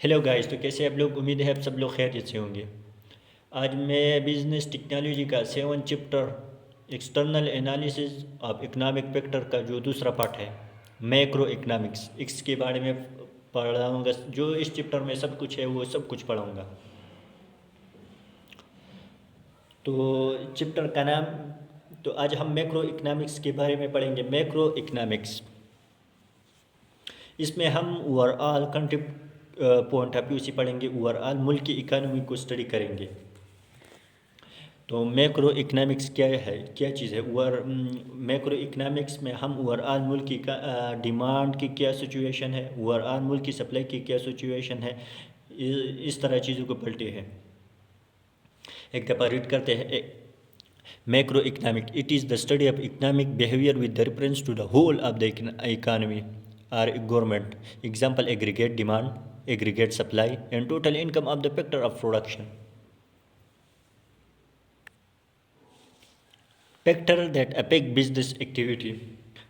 Hello guys, तो कैसे आप लोग? उम्मीद है आप सब लोग खैरियत से होंगे। आज मैं बिजनेस टेक्नोलॉजी का 7 chapter external analysis of economic factor का जो दूसरा पार्ट है, मैक्रो इकोनॉमिक्स, इसके बारे में पढ़ाऊँगा। जो इस चैप्टर में सब कुछ है वो सब कुछ पढ़ाऊँगा। तो चैप्टर का नाम, तो आज हम मैक्रो इकोनॉमिक्स के बारे में पढ़ेंगे। मैक्रो इकोनॉमिक्स, इसमें हम overall country point of view से पढ़ेंगे, ओवरऑल मुल्क की इकानमी को स्टडी करेंगे। तो मैक्रो इकोनॉमिक्स क्या है, क्या चीज़ है? मैक्रो इकोनॉमिक्स में हम ओवरऑल मुल्क की डिमांड की क्या सिचुएशन है, ओवरऑल मुल्क की सप्लाई की क्या सिचुएशन है, इस तरह चीज़ों को पढ़ते हैं। एक दफ़ा रीड करते हैं। Macro economic, it is the study of economic behaviour with the reference to the whole of the economy और government. Example, aggregate demand, aggregate supply and total income of the factor of production. Factor that affect business activity,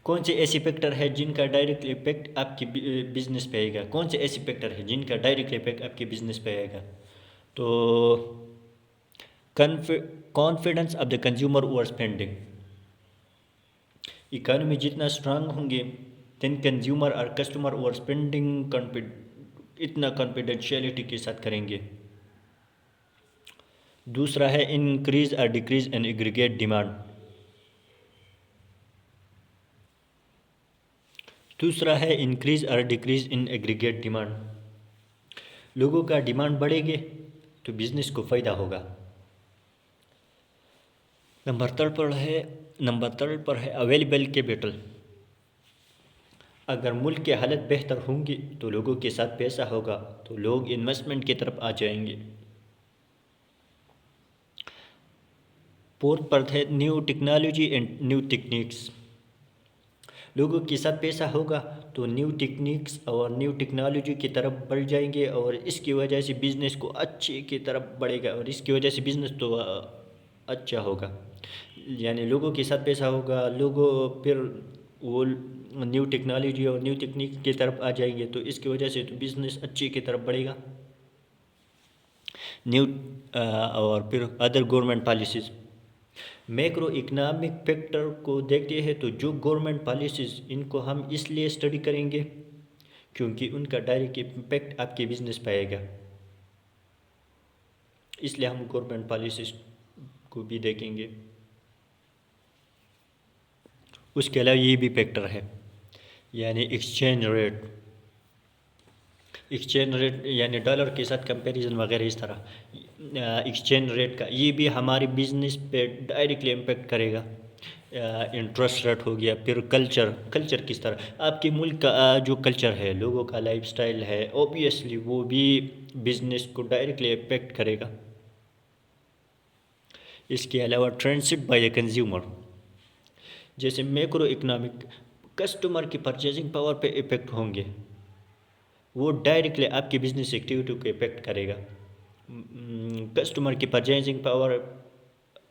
कौन से ऐसे factor है जिनका direct effect आपके business पे आएगा? कौन से ऐसे फैक्टर है जिनका डायरेक्ट इफेक्ट आपके बिजनेस पे आएगा? तो confidence of the consumer over spending, economy जितना स्ट्रांग होंगे देन कंज्यूमर और कस्टमर ओवर स्पेंडिंग इतना कॉन्फिडेंशियलिटी के साथ करेंगे। दूसरा है इंक्रीज और डिक्रीज इन एग्रीगेट डिमांड। दूसरा है इंक्रीज और डिक्रीज इन एग्रीगेट डिमांड। लोगों का डिमांड बढ़ेगी तो बिजनेस को फ़ायदा होगा। नंबर 3 पर है अवेलेबल कैपिटल। अगर मुल्क की हालत बेहतर होंगी तो लोगों के साथ पैसा होगा तो लोग इन्वेस्टमेंट की तरफ आ जाएंगे। 4 पर है new technology and new techniques. लोगों के साथ पैसा होगा तो न्यू टेक्निक्स और न्यू टेक्नोलॉजी की तरफ बढ़ जाएंगे और इसकी वजह से बिज़नेस को अच्छे की तरफ बढ़ेगा और इसकी वजह से बिज़नेस तो अच्छा होगा। यानी लोगों के साथ पैसा होगा, लोगों फिर वो न्यू टेक्नोलॉजी और न्यू टेक्निक की तरफ आ जाएंगे तो इसकी वजह से तो बिज़नेस अच्छे की तरफ बढ़ेगा। न्यू और फिर other government policies. Macro economic factor को देखते हैं तो जो गवर्नमेंट पॉलिसीज़, इनको हम इसलिए स्टडी करेंगे क्योंकि उनका डायरेक्ट इम्पैक्ट आपके बिजनेस पे आएगा, इसलिए हम गवर्नमेंट पॉलिसीज़ को भी देखेंगे। उसके अलावा ये भी फैक्टर है, यानी एक्सचेंज रेट। एक्सचेंज रेट यानी डॉलर के साथ कंपैरिजन वगैरह, इस तरह एक्सचेंज रेट का ये भी हमारे बिजनेस पे डायरेक्टली इम्पेक्ट करेगा। इंटरेस्ट रेट हो गया। फिर कल्चर किस तरह आपके मुल्क का जो कल्चर है, लोगों का लाइफस्टाइल है, ऑब्वियसली वो भी बिजनेस को डायरेक्टली इम्पेक्ट करेगा। इसके अलावा ट्रांसिट बाय द कंज्यूमर, जैसे मैक्रो इकोनॉमिक कस्टमर की परचेजिंग पावर पे इफेक्ट होंगे, वो डायरेक्टली आपकी बिजनेस एक्टिविटी को इफेक्ट करेगा। कस्टमर की परचेजिंग पावर,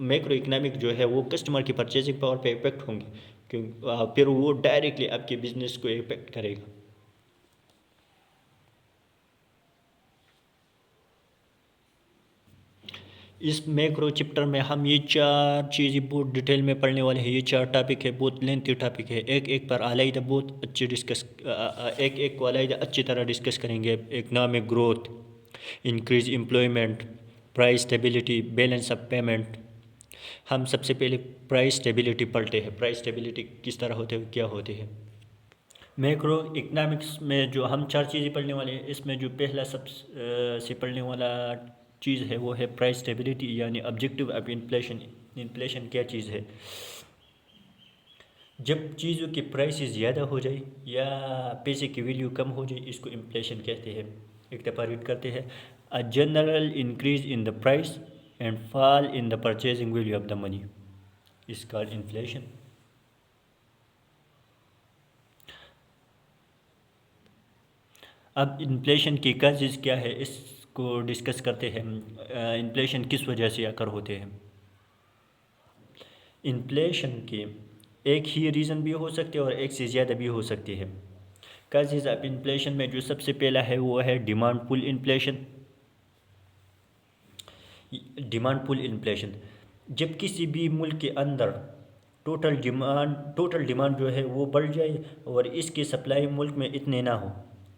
मैक्रो इकोनॉमिक जो है वो कस्टमर की परचेजिंग पावर पे इफेक्ट होंगे क्योंकि फिर वो डायरेक्टली आपके बिजनेस को इफेक्ट करेगा। इस मैक्रो चैप्टर में हम ये 4 चीज़ें बहुत डिटेल में पढ़ने वाले हैं। ये 4 टॉपिक है, बहुत लेंथी टॉपिक है। एक एक पर अलग बहुत अच्छे डिस्कस एक एक को अलग अच्छी तरह डिस्कस करेंगे। Economic growth, increase employment, price stability, balance of payment. हम सबसे पहले प्राइस स्टेबिलिटी पढ़ते हैं। प्राइस स्टेबिलिटी किस तरह होते हैं, क्या होते हैं? मैक्रो इकोनॉमिक्स में जो हम 4 चीज़ें पढ़ने वाले हैं, इसमें जो पहला सब से पढ़ने वाला चीज़ है वो है प्राइस स्टेबिलिटी, यानी ऑब्जेक्टिव ऑफ इन्फ्लेशन। इन्फ्लेशन क्या चीज़ है? जब चीज़ों की प्राइसेस ज़्यादा हो जाए या पैसे की वैल्यू कम हो जाए, इसको इन्फ्लेशन कहते हैं। एक दफ़ा रीड करते हैं। A general increase in the price and fall in the purchasing value of the money is called inflation. अब इन्फ्लेशन की काजेज़ क्या है, इसको डिस्कस करते हैं। इन्फ्लेशन किस वजह से आकर होते हैं? इन्फ्लेशन के एक ही रीज़न भी हो सकते हैं और एक से ज़्यादा भी हो सकती है। काजेज ऑफ इन्फ्लेशन में जो सबसे पहला है वो है demand pull inflation. Demand pull inflation, जब किसी भी मुल्क के अंदर टोटल डिमांड जो है वो बढ़ जाए और इसकी सप्लाई मुल्क में इतने ना हो,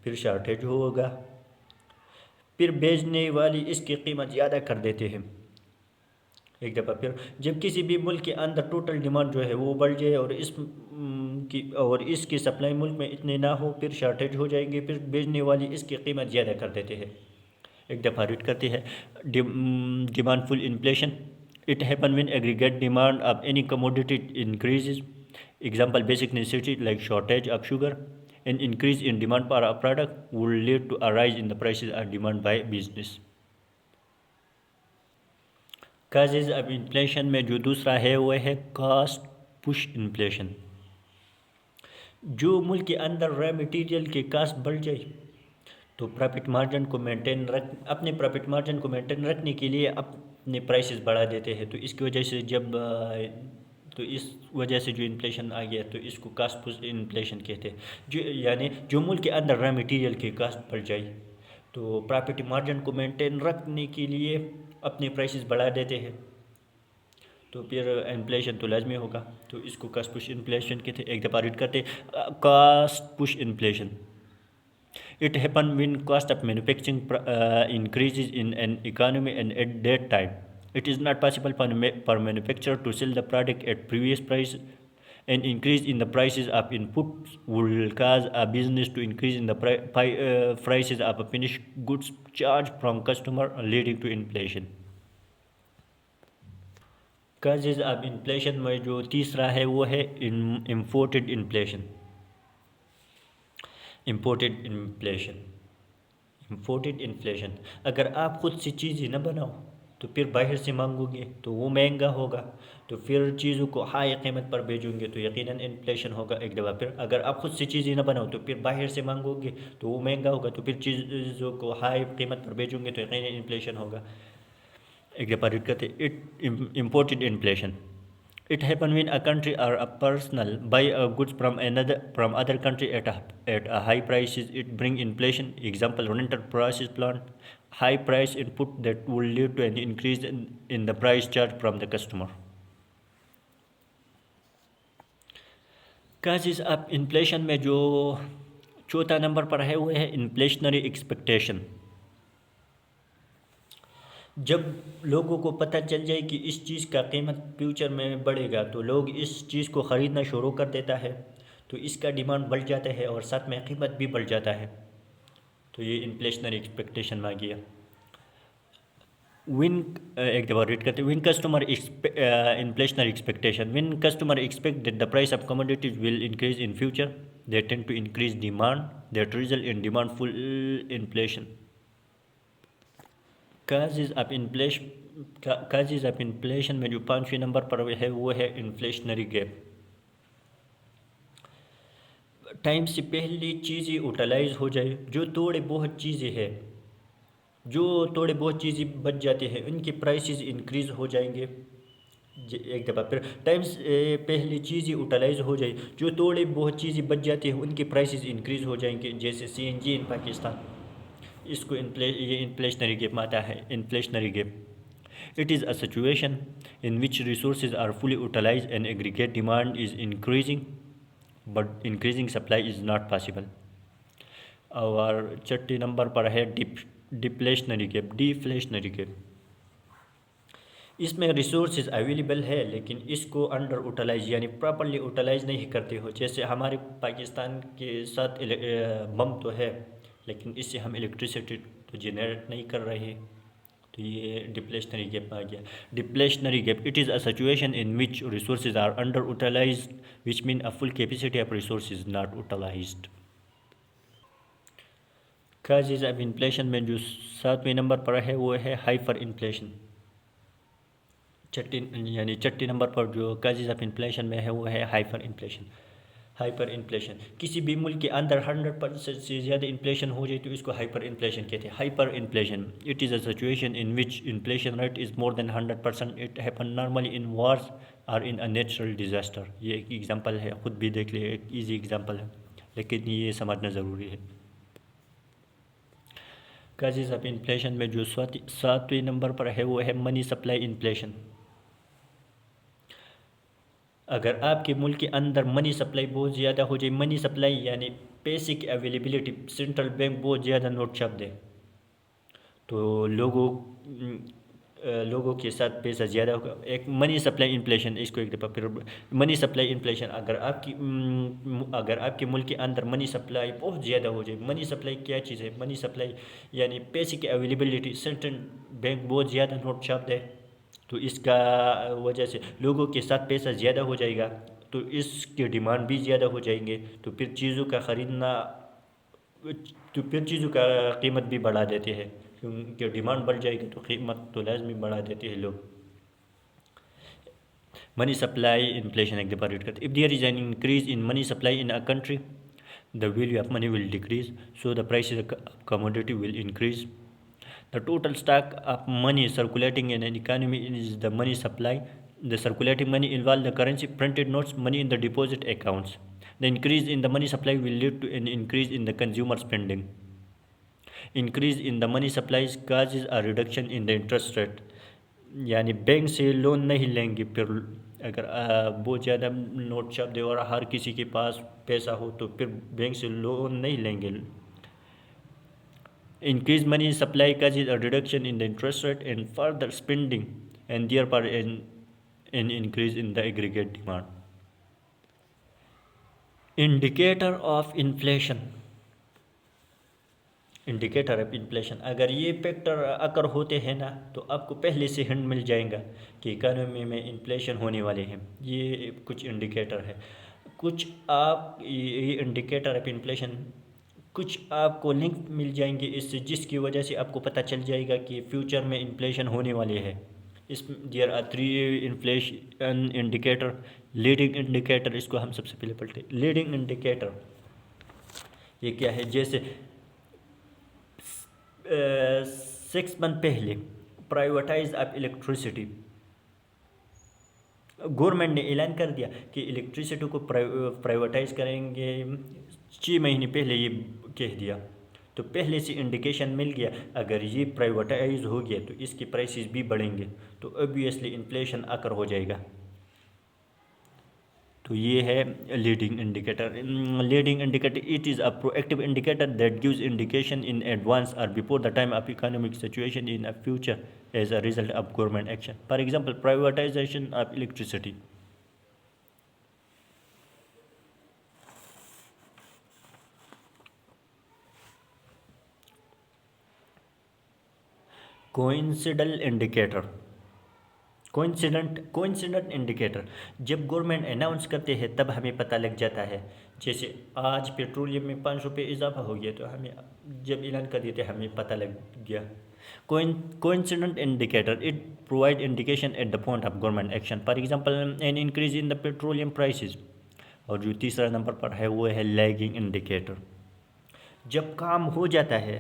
फिर शार्टेज होगा, फिर बेचने वाली इसकी कीमत ज़्यादा कर देते हैं। एक दफ़ा फिर, जब किसी भी मुल्क के अंदर टोटल डिमांड जो है वो बढ़ जाए और इसकी सप्लाई मुल्क में इतने ना हो, फिर शार्टेज हो जाएंगे, फिर बेचने वाली इसकी कीमत ज़्यादा कर देते हैं। एक दफ़ा रीड करते हैं। Demand pull inflation, it happen when aggregate demand of any commodity increases, example basic necessity like shortage of sugar, an increase in demand for a product would lead to a rise in the prices of demand by business. Causes of inflation में जो दूसरा है वो है cast push inflation. जो मुल्क के अंदर रॉ मटेरियल के कास्ट बढ़ जाए तो अपने प्रॉफिट मार्जिन को मेंटेन रखने के लिए अपने प्राइसेस बढ़ा देते हैं। तो इसकी वजह से इस वजह से जो इन्फ्लेशन आ गया तो इसको कास्ट पुश इन्फ्लेशन कहते हैं। यानी जो मुल्क के अंदर रॉ मटेरियल की कास्ट बढ़ जाए तो प्रॉफिट मार्जिन को मेंटेन रखने के लिए अपने प्राइसेस बढ़ा देते हैं, तो फिर इन्फ्लेशन तो लाजमी होगा। तो इसको कास्ट पुश इन्फ्लेशन कहते हैं। एक दफ़ा रीड करते, cost push inflation, it happens when cost of manufacturing increases in an economy, and at that time it is not possible for manufacturer to sell the product at previous price. An increase in the prices of inputs will cause a business to increase in the prices of finished goods charged from customer, leading to inflation. causes of inflation में जो तीसरा है वो है imported inflation। Imported inflation, अगर आप खुद से चीज़ें न बनाओ तो फिर बाहर से मांगोगे तो वो महंगा होगा, तो फिर चीज़ों को हाई कीमत पर भेजोगे तो यकीनन इन्फ्लेशन होगा। एक दफ़ा फिर, अगर आप खुद से चीज़ें न बनाओ तो फिर बाहर से मांगोगे तो वो महंगा होगा, तो फिर चीज़ों को हाई कीमत पर भेजोगे तो यकीनन इन्फ्लेशन होगा। एक दफ़ा रीड करते, imported inflation, it happens when a country or a person buy goods from other country at a high prices. It bring inflation. Example, rental prices plant high price input that will lead to an increase in the price charged from the customer. Causes of inflation में जो चौथा number पर है वो है inflationary expectation. जब लोगों को पता चल जाए कि इस चीज़ का कीमत फ्यूचर में बढ़ेगा तो लोग इस चीज़ को ख़रीदना शुरू कर देता है, तो इसका डिमांड बढ़ जाता है और साथ में कीमत भी बढ़ जाता है। तो ये इन्फ्लेशनरी एक्सपेक्टेशन में आ गया। एक दफ़ा रीड करते, when customer inflationary expectation, when customer expect that the price of commodities will increase in future, they tend to increase demand, that result in demand pull inflation. Causes of inflation में जो 5वें number पर है वो है inflationary gap. Time से पहले चीज़ें यूटिलाइज हो जाए, जो थोड़े बहुत चीज़ें बच जाती हैं उनके प्राइसेस इंक्रीज हो जाएंगे। एक दफ़ा फिर, टाइम से पहले चीज़ें यूटिलाइज हो जाए, जो थोड़े बहुत चीज़ें बच जाती हैं उनके प्राइसेस इंक्रीज हो जाएंगे। जैसे CNG इन पाकिस्तान, इसको ये इन्फ्लेशनरी गैप में आता है। Inflationary gap, it is a situation in which resources are fully utilise and aggregate demand is increasing but increasing supply is not possible. और छठे नंबर पर है डिफ्लेशनरी गैप। इसमें रिसोर्सेज अवेलेबल है लेकिन इसको अंडर यूटिलाइज यानी प्रॉपरली यूटिलाइज नहीं करते हो। जैसे हमारे पाकिस्तान के साथ बम तो है लेकिन इससे हम इलेक्ट्रिसिटी तो जनरेट नहीं कर रहे, तो ये डिप्लेशनरी गैप में आ गया। Deflationary gap, it is a situation in which resources are underutilized which mean a full capacity of resources not utilized. Causes of inflation में जो 7वें नंबर पर है वो है हाइपर इन्फ्लेशन। छठे नंबर पर जो काजेज ऑफ इन्फ्लेशन में है वो है हाइपर इन्फ्लेशन। किसी भी मुल्क के अंदर 100% से ज़्यादा इन्फ्लेशन हो जाए तो इसको हाइपर इन्फ्लेशन कहते हैं। Hyper inflation, it is a situation in which inflation rate is more than 100%। It happen normally in wars और इन अ नेचुरल डिजास्टर। ये एक एग्जांपल है, खुद भी देख लिए, एक ईजी एग्जांपल है। लेकिन ये समझना ज़रूरी है। काजेज़ ऑफ इन्फ्लेशन में जो सातवें नंबर पर है वो है मनी सप्लाई इन्फ्लेशन। अगर आपके मुल्क के अंदर मनी सप्लाई बहुत ज़्यादा हो जाए, मनी सप्लाई यानी पैसे की अवेलेबिलिटी, सेंट्रल बैंक बहुत ज़्यादा नोट छाप दे तो लोगों के साथ पैसा ज़्यादा होगा। एक मनी सप्लाई इन्फ्लेशन, इसको एक दफ़ा फिर, मनी सप्लाई इन्फ्लेशन, अगर आपके मुल्क के अंदर मनी सप्लाई बहुत ज़्यादा हो जाए। मनी सप्लाई क्या चीज़ है? मनी सप्लाई यानी पैसे की अवेलेबिलिटी, सेंट्रल बैंक बहुत ज़्यादा नोट छाप दे तो इसका वजह से लोगों के साथ पैसा ज़्यादा हो जाएगा तो इसकी डिमांड भी ज़्यादा हो जाएंगे तो फिर चीज़ों का ख़रीदना, तो फिर चीज़ों का कीमत भी बढ़ा देते हैं क्योंकि डिमांड बढ़ जाएगी तो कीमत तो लाजमी बढ़ा देते हैं लोग। मनी सप्लाई इन्फ्लेशन एक दफ़ा रीड करते, if there is an increase in money supply in a country the value of money will decrease so the price of commodity will increase. The total stock of money circulating in an economy is the money supply. The circulating money involves the currency, printed notes, money in the deposit accounts. The increase in the money supply will lead to an increase in the consumer spending. Increase in the money supply causes a reduction in the interest rate. यानी bank से loan नहीं लेंगे फिर अगर बहुत ज़्यादा note छाप दे और हर किसी के पास पैसा हो तो फिर बैंक से लोन नहीं लेंगे। Increased money supply causes a reduction in the interest rate and further spending and therefore an increase in the aggregate demand. Indicator of inflation. Indicator of inflation, अगर ये फैक्टर अगर होते हैं ना तो आपको पहले से हिंट मिल जाएगा कि इकानमी में इन्फ्लेशन होने वाले हैं। ये कुछ इंडिकेटर है, कुछ आप ये इंडिकेटर ऑफ इन्फ्लेशन कुछ आपको लिंक मिल जाएंगे इससे, जिसकी वजह से आपको पता चल जाएगा कि फ्यूचर में इन्फ्लेशन होने वाले है। इस there are 3 inflation indicator. Leading indicator, इसको हम सबसे पहले पढ़ते। लीडिंग इंडिकेटर ये क्या है? जैसे 6 मंथ पहले प्राइवेटाइज ऑफ इलेक्ट्रिसिटी, गवर्नमेंट ने ऐलान कर दिया कि इलेक्ट्रिसिटी को प्राइवेटाइज करेंगे। 6 महीने पहले ये कह दिया तो पहले से इंडिकेशन मिल गया अगर ये प्राइवेटाइज हो गया तो इसके प्राइसेस भी बढ़ेंगे तो ऑब्वियसली इन्फ्लेशन आकर हो जाएगा। तो ये है leading indicator. Leading indicator, it is a proactive indicator that gives indication in advance और before the time of economic situation in a future as a result of government action. For example privatization of electricity. Coincident indicator, coincident indicator, जब government announce करते हैं तब हमें पता लग जाता है। जैसे आज पेट्रोलियम में 5 रुपये इजाफा हो गया तो हमें जब ऐलान कर देते हमें पता लग गया। Coincident indicator, it provide indication at the point of government action. For example N increase in the petroleum prices. और जो तीसरा नंबर पर है वो है लैगिंग इंडिकेटर। जब काम हो जाता है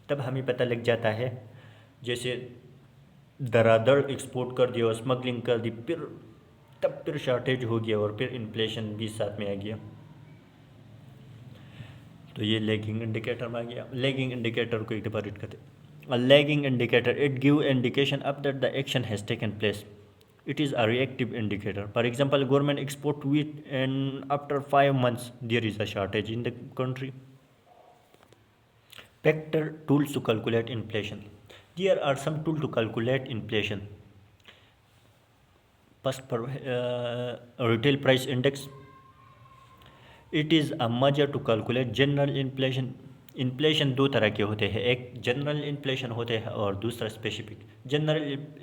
तब हमें पता लग जाता है। जैसे धड़ाधड़ एक्सपोर्ट कर दिया और स्मगलिंग कर दी, फिर शॉर्टेज हो गया और फिर इन्फ्लेशन भी साथ में आ गया तो ये लैगिंग इंडिकेटर में आ गया। लैगिंग इंडिकेटर को एक दफ़ा रीड करते। A lagging indicator, it gives indication up that the action has taken place. It is a reactive indicator. For example, government export wheat and after 5 months there is a shortage in the country. Factor tools to calculate inflation. There are some tools to calculate inflation. First, retail price index. It is a measure to calculate general inflation. Inflation 2 तरह के होते हैं, एक general inflation होते हैं और दूसरा specific. General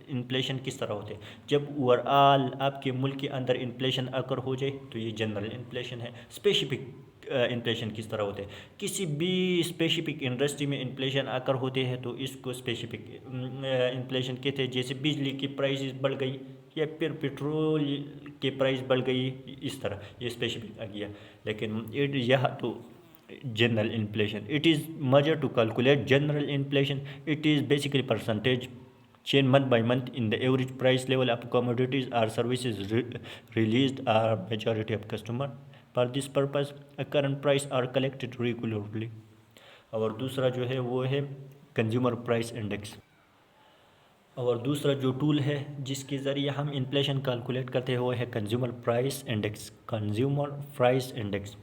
inflation किस तरह होते हैं? जब ओवरऑल आपके मुल्क के अंदर इन्फ्लेशन अकर हो जाए तो ये जनरल इन्फ्लेशन है। स्पेसिफिक इन्फ्लेशन किस तरह होते हैं? किसी भी स्पेसिफिक इंडस्ट्री में इन्फ्लेशन आकर होते हैं तो इसको स्पेसिफिक इन्फ्लेशन कहते हैं। जैसे बिजली की प्राइसेस बढ़ गई या फिर पेट्रोल के प्राइस बढ़ गई, इस तरह ये स्पेसिफिक आ गया। लेकिन यह तो general inflation, it is measure to calculate general inflation. It is basically percentage change month by month in the average price level of commodities or services released or majority of customer for this purpose current price are collected regularly. और दूसरा जो है वो है consumer price index. और दूसरा जो tool है जिसके ज़रिए हम इन्फ्लेशन कैलकुलेट करते हैं वो है consumer price index. Consumer price index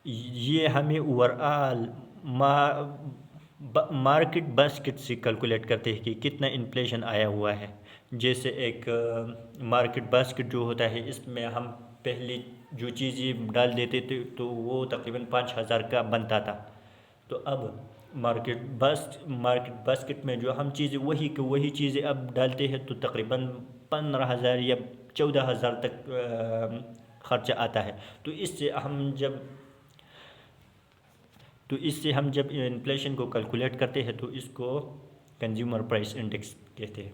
ये हमें ओवरऑल मार्केट बास्केट से कैलकुलेट करते हैं कि कितना इन्फ्लेशन आया हुआ है। जैसे एक मार्केट बास्केट जो होता है इसमें हम पहले जो चीज़ें डाल देते थे तो वो तकरीबन 5,000 का बनता था। तो अब मार्केट बास्केट में जो हम चीज़ें वही चीज़ें अब डालते हैं तो तकरीबन 15,000 या 14,000 तक खर्चा आता है। तो इससे हम जब इन्फ्लेशन को कैलकुलेट करते हैं तो इसको कंज्यूमर प्राइस इंडेक्स कहते हैं।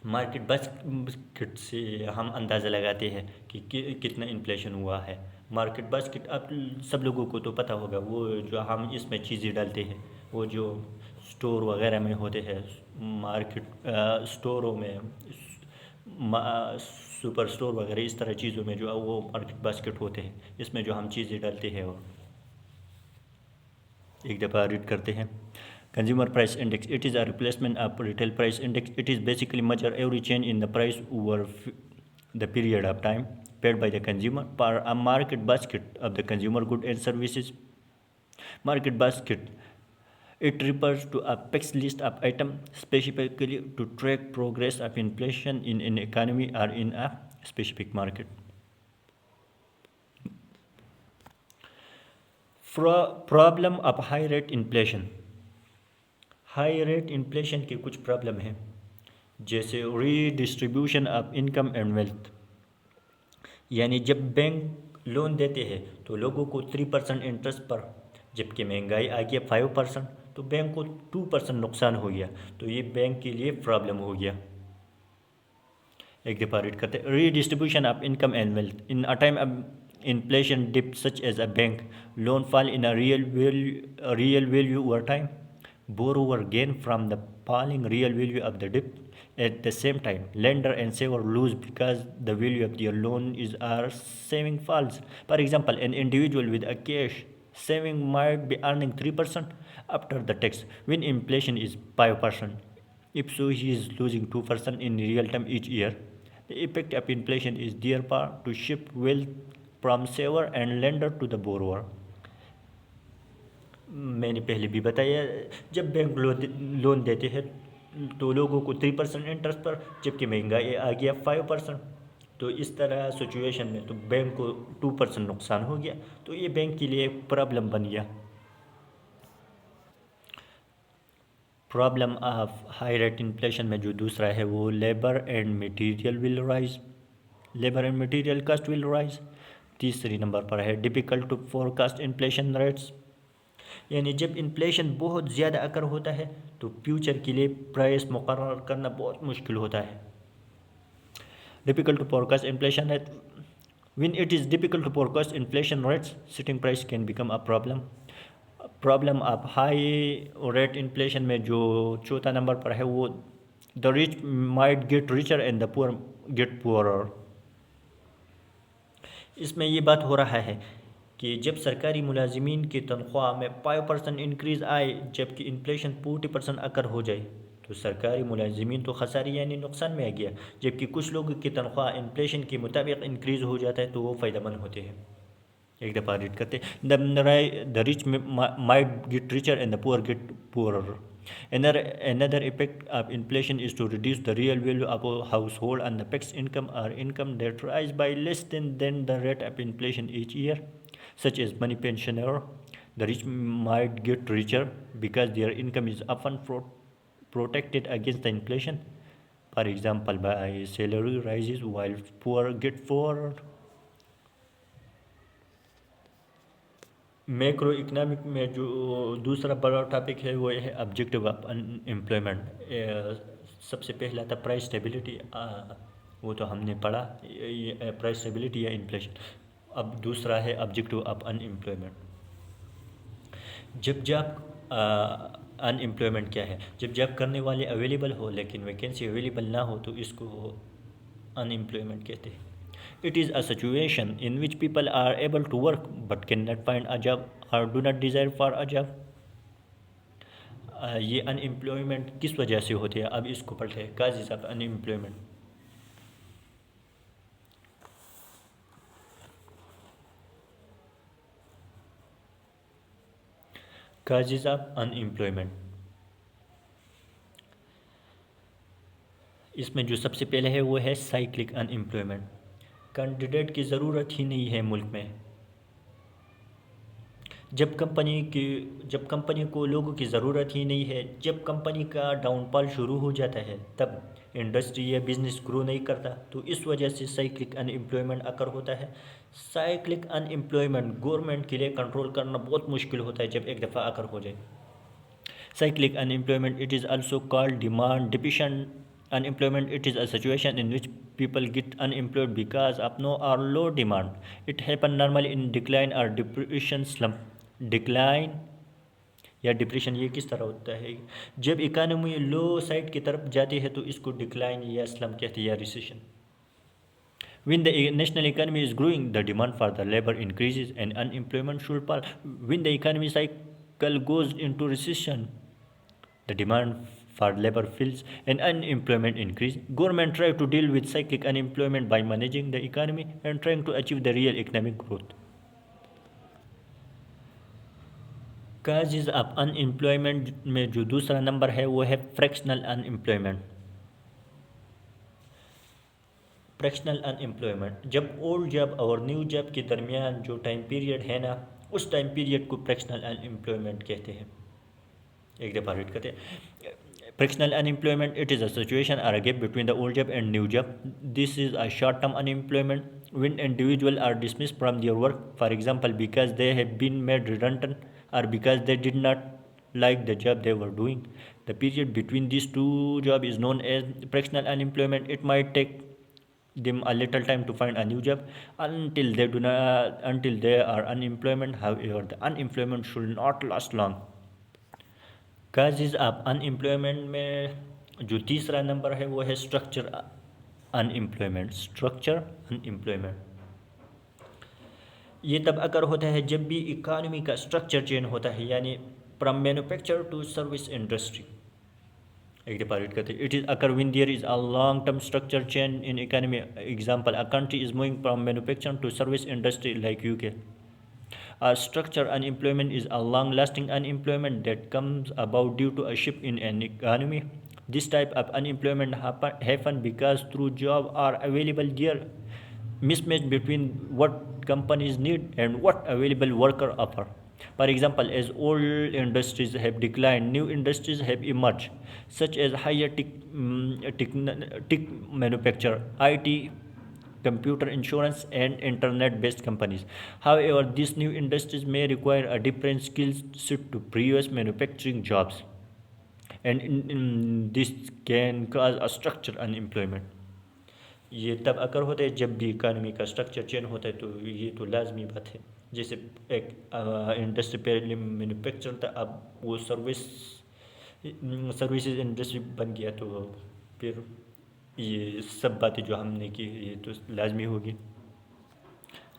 मार्केट बास्केट से हम अंदाज़ा लगाते हैं कि कितना इन्फ्लेशन हुआ है। मार्केट बास्केट अब सब लोगों को तो पता होगा, वो जो हम इसमें चीज़ें डालते हैं वो जो स्टोर वगैरह में होते हैं, मार्केट स्टोरों में, सुपर स्टोर वगैरह इस तरह चीज़ों में जो वो मार्केट बास्केट होते हैं, इसमें जो हम चीज़ें डालते हैं। वो एक दफ़ा रीड करते हैं। Consumer price index, it is a replacement of retail price index. It is basically measure every change in the price over the period of time paid by the consumer per a market basket of the consumer goods and services. Market basket, it refers to a fixed list of items specifically to track progress of inflation in an economy or in a specific market. Problem of high rate inflation. High rate inflation के कुछ problem हैं, जैसे redistribution of income and wealth. यानी जब bank loan देते हैं तो लोगों को 3% इंटरेस्ट पर, जबकि महंगाई आ गया 5%, तो बैंक को 2% नुकसान हो गया। तो ये बैंक के लिए प्रॉब्लम हो गया। एक दफ़ा रीड करते हैं। Redistribution of income and wealth, in a time of inflation dip such as a bank loan fall in a real value over time, borrower gain from the falling real value of the dip. At the same time, lender and saver lose because the value of their loan is our saving falls. For example, an individual with a cash saving might be earning 3% after the tax when inflation is 5%. If so, he is losing 2% in real time each year. The effect of inflation is therefore to shift wealth from saver and lender to the borrower. मैंने पहले भी बताया, जब bank loan देते हैं तो लोगों को 3% इंटरेस्ट पर, जबकि महंगाई आ गया 5%। तो इस तरह सिचुएशन में तो बैंक को 2% नुकसान हो गया, तो ये बैंक के लिए प्रॉब्लम बन गया। Problem of high rate inflation में जो दूसरा है वो labour and material will rise. Labour and material cost will rise. तीसरी नंबर पर है difficult to forecast inflation rates. यानी जब इन्फ्लेशन बहुत ज़्यादा अकर होता है तो फ्यूचर के लिए प्राइस मुकर्रर करना बहुत मुश्किल होता है। Difficult to forecast inflation rate, when it is difficult to forecast inflation rates, setting price can become a problem. Problem of high rate inflation में जो चौथा नंबर पर है वो the rich might get richer and the poor get poorer. इसमें ये बात हो रहा है कि जब सरकारी मुलाजिमीन की तनख्वाह में 5% इंक्रीज़ आए जबकि इन्फ्लेशन 40% अकर हो जाए तो सरकारी मुलाजिमीन तो खसारी यानी नुकसान में आ गया, जबकि कुछ लोगों की तनख्वाह इन्फ्लेशन के मुताबिक इंक्रीज़ हो जाता है तो वो फ़ायदेमंद होते हैं। एक दफ़ा रीड करते, the rich might get richer and the poor get poorer. Another effect of inflation is to reduce the real value of a household and the fixed income or income that rise by less than the rate of inflation each year, such as money pensioner. The rich might get richer because their income is often protected against the inflation. For example, by salary rises while poor get poorer. Macro economic में जो दूसरा बड़ा topic है वो है objective of unemployment. सबसे पहला था प्राइस स्टेबिलिटी, वो तो हमने पढ़ा, ये प्राइस स्टेबिलिटी या इन्फ्लेशन। अब दूसरा है ऑब्जेक्टिव ऑफ अनएम्प्लॉयमेंट। जब अनएम्प्लॉयमेंट क्या है? जब जॉब करने वाले अवेलेबल हो लेकिन वैकेंसी अवेलेबल ना हो तो इसको अनएम्प्लॉयमेंट कहते हैं। It is a situation in which people are able to work but can not find a job और do not desire for a job. ये अनएम्प्लॉयमेंट किस वजह से होती है? अब इसको पढ़ते हैं। Causes of unemployment. Causes of unemployment, इसमें जो सबसे पहले है वो है साइक्लिक अनएम्प्लॉयमेंट। कैंडिडेट की ज़रूरत ही नहीं है मुल्क में। जब कंपनी को लोगों की ज़रूरत ही नहीं है, जब कंपनी का डाउनफॉल शुरू हो जाता है, तब इंडस्ट्री या बिजनेस ग्रो नहीं करता, तो इस वजह से साइक्लिक अनएम्प्लॉयमेंट अकर होता है। साइक्लिक अनएम्प्लॉयमेंट गवर्नमेंट के लिए कंट्रोल करना बहुत मुश्किल होता है जब एक दफ़ा अकर हो जाए। Cyclic unemployment, it is also called demand deficient unemployment. It is a situation in which people get unemployed because of no or low demand. It happens normally in decline or depression slump. Decline या depression ये किस तरह होता है? जब economy लो side की तरफ जाती है तो इसको डिक्लाइन या स्लम कहते हैं या recession. When the national economy is growing, the demand for the labor increases and unemployment should fall. When the economy cycle goes into recession, the demand for labor falls and unemployment increase. Government try to deal with cyclic unemployment by managing the economy and trying to achieve the real economic growth. Causes of unemployment में जो दूसरा number है वो है fractional unemployment. Fractional unemployment, जब old job और new job के दरमियान जो टाइम पीरियड है ना, उस टाइम पीरियड को फ्रैक्शनल अनएम्प्लॉयमेंट कहते हैं। एक दफ़ा रीड करते हैं। Fractional unemployment, it is a situation or a gap between the old job and new job. This is a short-term unemployment when individuals are dismissed from their work, for example, because they have been made redundant or because they did not like the job they were doing. The period between these two jobs is known as fractional unemployment. It might take them a little time to find a new job until they are unemployment. However, the unemployment should not last long. Causes of unemployment में जो तीसरा number है वो है structure unemployment. Structure unemployment ये तब अकर होता है जब भी इकानमी का स्ट्रक्चर चेंज होता है, यानी from manufacture to service industry. एक दफ़ा रीड करते हैं। It is occur when there is a long term structure change in economy. Example, a country is moving from manufacture to service industry like UK. A structured unemployment is a long-lasting unemployment that comes about due to a shift in an economy. This type of unemployment happen because through jobs are available there mismatch between what companies need and what available worker offer. For example, as old industries have declined, new industries have emerged, such as higher tech manufacture, IT, computer insurance and internet-based companies. However, these new industries may require a different skill set to previous manufacturing jobs, and this can cause a structural unemployment. ये तब अकर होता है जब भी economy का structure change होता है, तो ये तो लाजमी बात है। जैसे एक इंडस्ट्री पहले मैन्युफैक्चर था, अब वो सर्विसेज इंडस्ट्री बन गया, तो फिर ये सब बातें जो हमने की ये तो लाजमी होगी।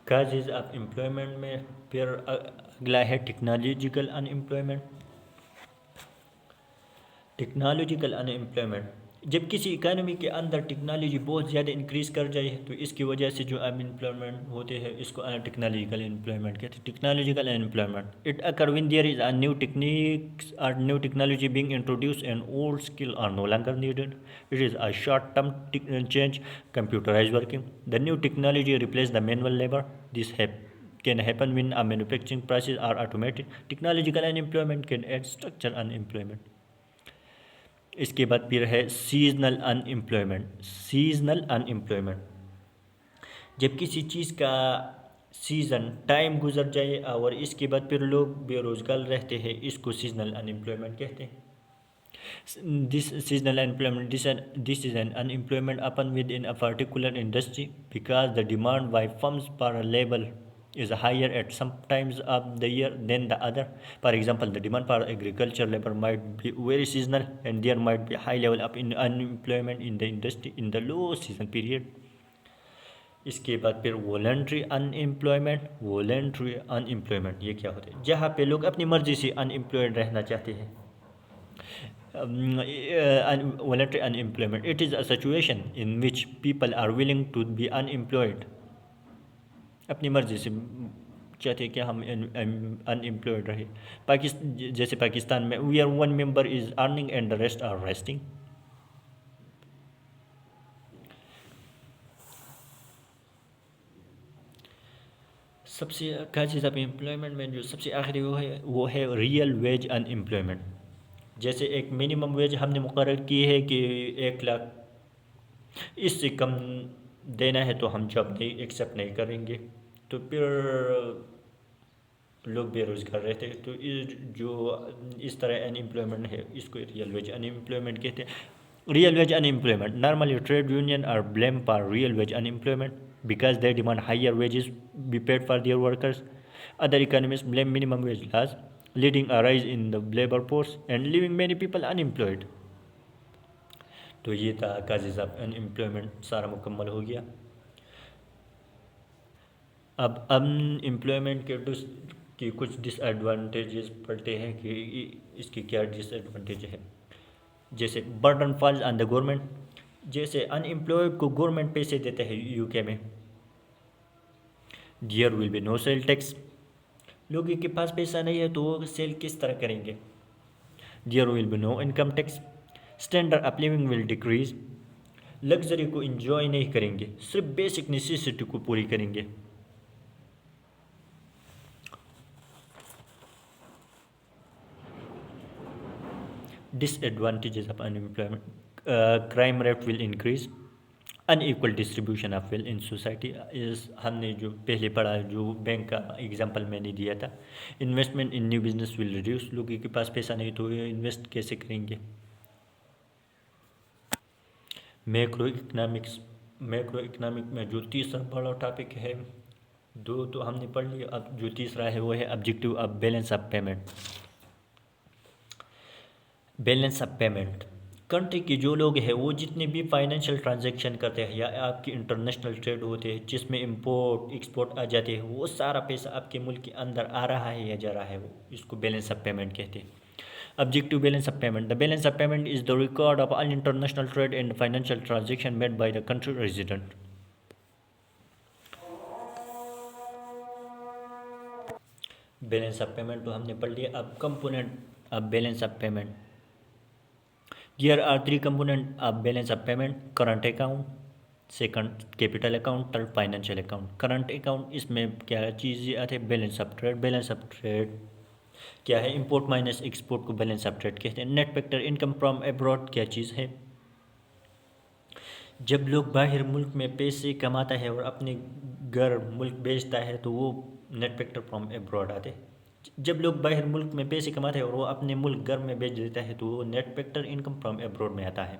काजेज ऑफ एम्प्लॉयमेंट में फिर अगला है टेक्नोलॉजिकल अनएम्प्लॉयमेंट। टेक्नोलॉजिकल अनएम्प्लॉयमेंट, जब किसी इकानमी के अंदर टेक्नोलॉजी बहुत ज़्यादा इंक्रीज कर जाए तो इसकी वजह से जो अनएम्प्लॉयमेंट होते हैं इसको टेक्नोलॉजिकल एम्प्लॉयमेंट कहते हैं। Technological unemployment, it occur when there is a new techniques और new technology being introduced and old skill are no longer needed. It is a short term change, computerise working. The new technology replace the manual labour. This can happen when a manufacturing processes are automated. Technological unemployment can add structural unemployment. इसके बाद फिर है seasonal unemployment. Seasonal unemployment, जब किसी चीज़ का season time गुजर जाए और इसके बाद फिर लोग बेरोज़गार रहते हैं, इसको सीजनल अनएम्प्लॉयमेंट कहते हैं। This seasonal unemployment, this is an unemployment upon with in a particular industry because the demand by firms for labour is higher at some times of the year than the other. For example, the demand for agriculture labor might be very seasonal, and there might be high level of unemployment in the industry in the low season period. इसके बाद फिर voluntary unemployment ये क्या होता है, जहाँ पे लोग अपनी मर्जी से अनएम्प्लॉयड रहना चाहते हैं. Voluntary unemployment, it is a situation in which people are willing to be unemployed. अपनी मर्जी से चाहते हैं कि हम अनएम्प्लॉयड रहे. जैसे पाकिस्तान में we are one member is earning and the rest are resting. सबसे क्या चीज़ आप एम्प्लॉयमेंट में जो सबसे आखिरी वो है रियल वेज अनएम्प्लॉयमेंट. जैसे एक मिनिमम वेज हमने मुकर्रर की है कि 1 लाख, इससे कम देना है तो हम जॉब नहीं एक्सेप्ट नहीं करेंगे, तो फिर लोग बेरोज़गार रहते हैं. तो जो इस तरह अनएम्प्लॉयमेंट है इसको रियल वेज अनएम्प्लॉयमेंट कहते हैं. Real wage unemployment, normally trade union are blame for real wage unemployment because they demand higher wages be paid for their workers. Other economists blame minimum wage laws, leading a rise in the labor force and leaving many people unemployed. तो ये था causes of unemployment, सारा मुकम्मल हो गया. अब unemployment के कुछ डिसएडवांटेजेस पढ़ते हैं कि इसके क्या डिसएडवांटेज है. जैसे burden falls on the government. जैसे अनएम्प्लॉयड को गवर्नमेंट पैसे देते हैं यूके में. There will be no sale tax. लोगों के पास पैसा नहीं है तो वो सेल किस तरह करेंगे. There will be no income tax. Standard of living will decrease. Luxury को इंजॉय नहीं करेंगे, सिर्फ बेसिक नेसेसिटी को पूरी करेंगे. Disadvantages of unemployment, crime rate will increase, unequal distribution of wealth in society. इस हमने जो पहले पढ़ा, जो बैंक का एग्जांपल मैंने दिया था. Investment in new business will reduce. लोगों के पास पैसा नहीं तो ये इन्वेस्ट कैसे करेंगे. मैक्रो इकनॉमिक में जो तीसरा बड़ा टॉपिक है, दो तो हमने पढ़ लिया, अब जो तीसरा है वो है objective of balance of payment. Balance of payment, country के जो लोग हैं वो जितने भी फाइनेंशियल ट्रांजैक्शन करते हैं या आपके इंटरनेशनल ट्रेड होते हैं जिसमें इंपोर्ट एक्सपोर्ट आ जाते हैं, वो सारा पैसा आपके मुल्क के अंदर आ रहा है या जा रहा है, वो इसको बैलेंस ऑफ पेमेंट कहते हैं. Objective balance of payment, the balance of payment is the record of all international trade and financial transaction made by the country resident. Balance of payment तो हमने पढ़ लिया. अब component of balance of payment, Here are 3 components of balance of payment: current account, second capital account, third financial account. current account इसमें क्या चीज़ आती है, balance of trade. Balance of trade क्या है, इंपोर्ट माइनस एक्सपोर्ट को balance of trade कहते हैं. Net factor income from abroad क्या चीज़ है, जब लोग बाहर मुल्क में पैसे कमाता है और अपने घर मुल्क बेचता है तो वो नेट फैक्टर फ्रॉम अब्रॉड आते हैं. जब लोग बाहर मुल्क में पैसे कमाते हैं और वो अपने मुल्क घर में बेच देता है तो वो net factor income from abroad में आता है.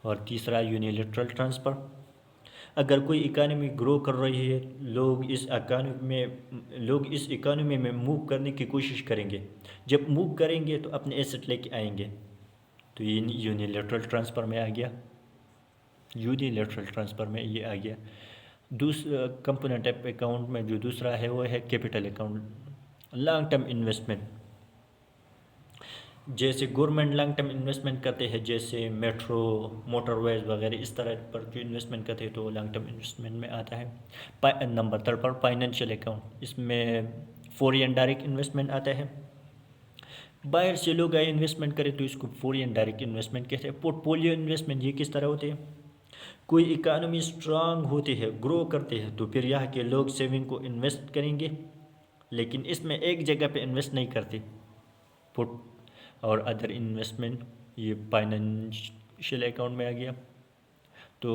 और तीसरा यूनिलैटरल ट्रांसफ़र, अगर कोई इकानमी ग्रो कर रही है, लोग इस इकानमी में मूव करने की कोशिश करेंगे. जब मूव करेंगे तो अपने एसेट लेके आएंगे, तो ये यूनिलैटरल ट्रांसफ़र में आ गया. यूनिलैटरल ट्रांसफ़र में ये आ गया. दूसरा कंपोनेंट ऑफ अकाउंट में जो दूसरा है वो है capital account. Long term investment, जैसे गवर्नमेंट लॉन्ग टर्म इन्वेस्टमेंट करते हैं, जैसे मेट्रो मोटरवेज वगैरह इस तरह पर जो इन्वेस्टमेंट करते हैं तो लॉन्ग टर्म इन्वेस्टमेंट में आता है. नंबर 3 पर फाइनेंशियल अकाउंट, इसमें फॉरेन डायरेक्ट इन्वेस्टमेंट आता है. बाहर से लोग आए इन्वेस्टमेंट करें तो इसको फॉरेन डायरेक्ट इन्वेस्टमेंट कहते हैं. पोर्टफोलियो इन्वेस्टमेंट ये किस तरह होते हैं, कोई इकानमी स्ट्रांग होती है, ग्रो करते हैं, तो फिर यहाँ के लोग सेविंग को इन्वेस्ट करेंगे, लेकिन इसमें एक जगह पे इन्वेस्ट नहीं करते. और अदर इन्वेस्टमेंट ये फाइनेंशियल अकाउंट में आ गया. तो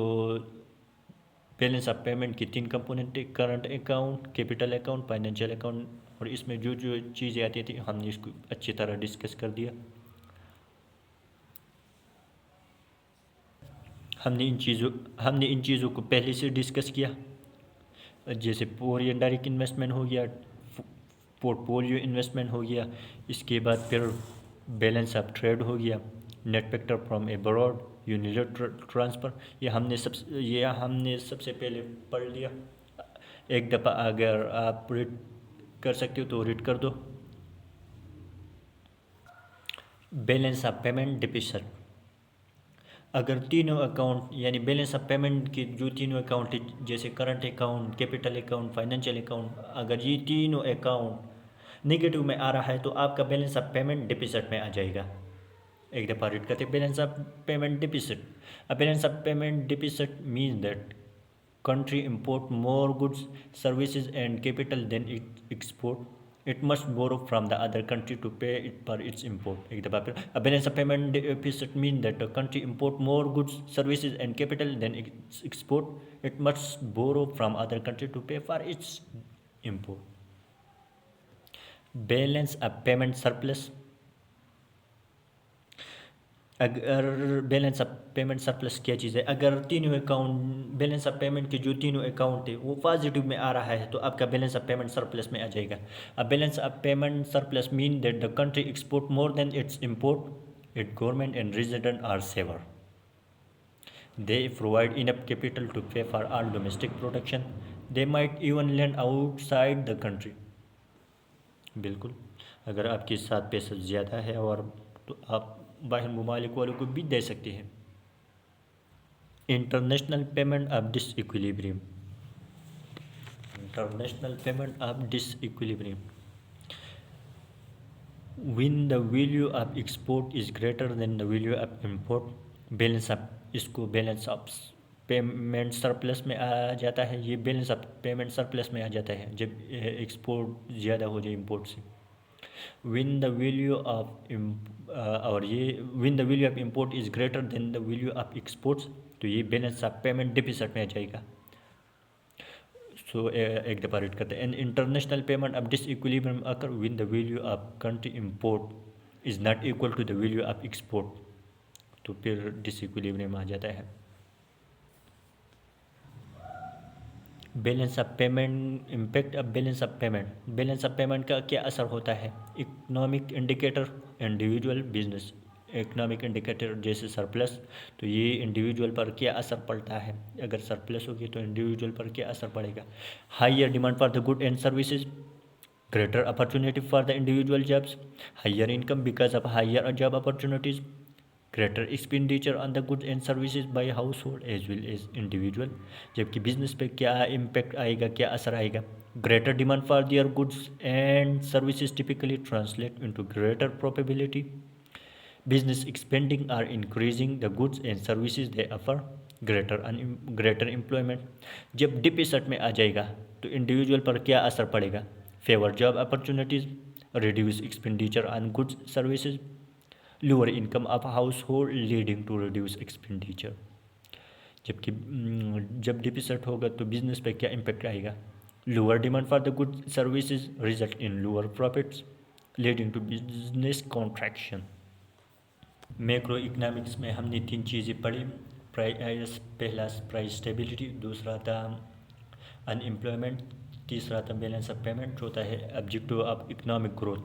बैलेंस ऑफ पेमेंट की 3 कंपोनेंट है, current account, capital account, financial account. और इसमें जो जो चीज़ें आती थी हमने इसको अच्छी तरह डिस्कस कर दिया. हमने इन चीज़ों को पहले से डिस्कस किया. जैसे फॉरेन डायरेक्ट इन्वेस्टमेंट हो गया, पोर्टफोलियो इन्वेस्टमेंट हो गया, इसके बाद फिर बैलेंस ऑफ ट्रेड हो गया, net factor from abroad, unilateral transfer. ये हमने सबसे पहले पढ़ लिया। एक दफ़ा अगर आप रीड कर सकते हो तो रीड कर दो। बैलेंस ऑफ पेमेंट डिफिसिट, अगर तीनों अकाउंट यानी बैलेंस ऑफ पेमेंट के जो तीनों अकाउंट है, जैसे current account, capital account, financial account, अगर ये तीनों अकाउंट नेगेटिव में आ रहा है तो आपका बैलेंस ऑफ पेमेंट डिफिसिट में आ जाएगा। एक दफ़ा रीड करते, balance of payment deficit. A balance of payment deficit means that country import more goods, services and capital than it export. It must borrow from the other country to pay it for its import. एक दफ़ा फिर, a balance of payment deficit mean that a country import more goods, services and capital than it export. It must borrow from other country to pay for its import. Balance of payment surplus, अगर balance of payment surplus क्या चीज़ है, अगर तीनों account balance of payment के जो तीनों account है वो पॉजिटिव में आ रहा है तो आपका बैलेंस ऑफ पेमेंट सरप्लस में आ जाएगा। अब balance of payment surplus mean that the country export more than its import, it government and resident are saver, they provide enough capital to pay for all domestic production, they might even land outside the country. बिल्कुल, अगर आपके साथ पैसा ज़्यादा है और तो आप बाहर ममालिक वालों को भी दे सकते हैं। International payment of disequilibrium, international payment of disequilibrium, when the value of export is greater than the value of import, balance of, इसको बैलेंस ऑफ पेमेंट सरप्लस में आ जाता है। ये बैलेंस ऑफ पेमेंट सरप्लस में आ जाता है जब एक्सपोर्ट ज़्यादा हो जाए इंपोर्ट से। when the value of और ये when the value of import is greater than the value of exports, तो ये बैलेंस ऑफ पेमेंट डिफिसिट में आ जाएगा। सो एक दफ़ा रीड करते हैं, an international payment of disequilibrium occur when the value of country import is not equal to the value of export, तो फिर डिसइक्विलिब्रियम आ जाता है। Balance of payment, impact of balance of payment, balance of payment का क्या असर होता है। Economic indicator, individual business, economic indicator जैसे सरप्लस, तो ये इंडिविजुअल पर क्या असर पड़ता है, अगर सरप्लस होगी तो इंडिविजुअल पर क्या असर पड़ेगा। Higher demand for the good and services, greater opportunity for the individual jobs, higher income because of higher job opportunities, greater expenditure on the goods and services by household as well as individual। जबकि business पे क्या impact आएगा, क्या असर आएगा। greater demand for their goods and services typically translate into greater profitability, business expanding or increasing the goods and services they offer, greater employment। जब डिपिसट में आ जाएगा तो इंडिविजुअल पर क्या असर पड़ेगा, fewer job opportunities, reduce expenditure on goods services, lower income of house hold leading to reduce expenditure. जबकि जब डिपिसट होगा तो बिजनेस पे क्या इम्पैक्ट आएगा, lower demand for the good services result in lower profits leading to business contraction. Macro economics में हमने 3 चीज़ें पढ़ी, प्राइस, पहला प्राइस स्टेबिलिटी, दूसरा था अनएम्प्लॉयमेंट, तीसरा था बैलेंस ऑफ पेमेंट, चौथा है ऑब्जेक्टिव ऑफ इकोनॉमिक ग्रोथ।